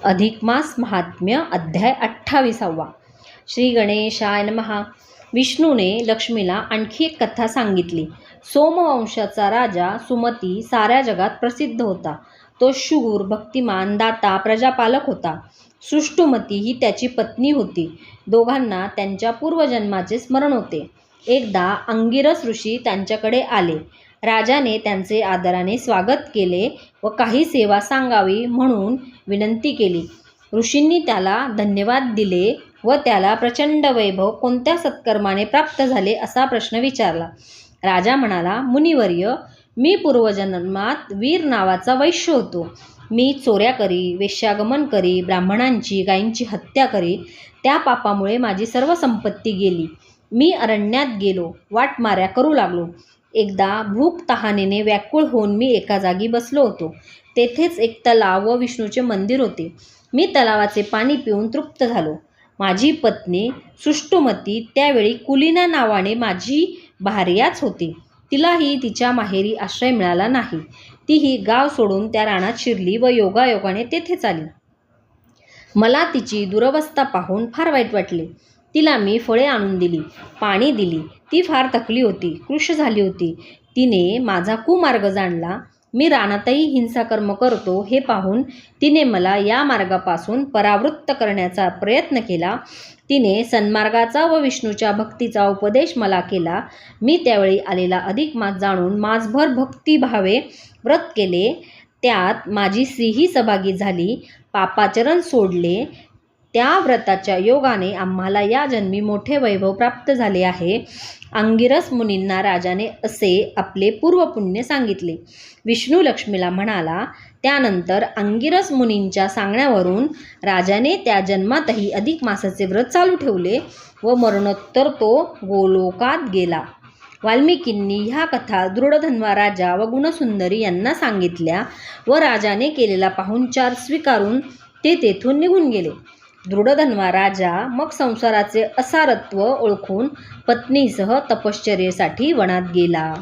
अधिक मास महात्म्य अध्याय 28. श्री गणेशाय नमः. विष्णूने लक्ष्मीला आणखी एक कथा सांगितली. सोमवंशाचा राजा सुमती साऱ्या जगात प्रसिद्ध होता. तो शूर, भक्तिमान, दाता, प्रजापालक होता. सुष्टुमती ही त्याची पत्नी होती. दोघांना त्यांच्या पूर्वजन्माचे स्मरण होते. एकदा अंगिरस ऋषी त्यांच्याकडे आले. राजाने त्यांचे आदराने स्वागत केले व काही सेवा सांगावी म्हणून विनंती केली. ऋषींनी त्याला धन्यवाद दिले व त्याला प्रचंड वैभव कोणत्या सत्कर्माने प्राप्त झाले असा प्रश्न विचारला. राजा म्हणाला, मुनिवर्य, मी पूर्वजन्मात वीर नावाचा वैश्य होतो. मी चोऱ्या करी, वेश्यागमन करी, ब्राह्मणांची गायींची हत्या करी. त्या पापामुळे माझी सर्व संपत्ती गेली. मी अरण्यात गेलो, वाटमाऱ्या करू लागलो. एकदा भूक तहानेने व्याकुळ होऊन मी एका जागी बसलो होतो. तेथेच एक तलाव व विष्णूचे मंदिर होते. मी तलावाचे पाणी पिऊन तृप्त झालो. माझी पत्नी सुष्टुमती त्यावेळी कुलीना नावाने माझी भार्याच होती. तिलाही तिच्या माहेरी आश्रय मिळाला नाही. तीही गाव सोडून त्या रानात शिरली व योगायोगाने तेथेच आली. मला तिची दुरवस्था पाहून फार वाईट वाटले. तिला मी फळे आणून दिली, पाणी दिली. ती फार थकली होती, कृश झाली होती. तिने माझा कुमार्ग जाणला. मी रानातही हिंसाकर्म करतो हे पाहून तिने मला या मार्गापासून परावृत्त करण्याचा प्रयत्न केला. तिने सन्मार्गाचा व विष्णूच्या भक्तीचा उपदेश मला केला. मी त्यावेळी आलेला अधिक मास जाणून मासभर भक्तिभावे व्रत केले. त्यात माझी स्त्रीही सहभागी झाली. पापाचरण सोडले. त्या व्रताच्या योगाने आम्हाला या जन्मी मोठे वैभव प्राप्त झाले आहे. अंगिरस मुनींना राजाने असे आपले पूर्वपुण्य सांगितले. विष्णू लक्ष्मीला म्हणाला. त्यानंतर अंगिरस मुनींच्या सांगण्यावरून राजाने त्या जन्मातही अधिक मासाचे व्रत चालू ठेवले व मरणोत्तर तो गोलोकात गेला. वाल्मिकींनी ह्या कथा दृढधन्वा राजा व गुणसुंदरी यांना सांगितल्या व राजाने केलेला पाहुणचार स्वीकारून ते तेथून निघून गेले. दृढधन्वा राजा मग संसाराचे असारत्व ओळखून पत्नीसह तपश्चर्येसाठी वनात गेला.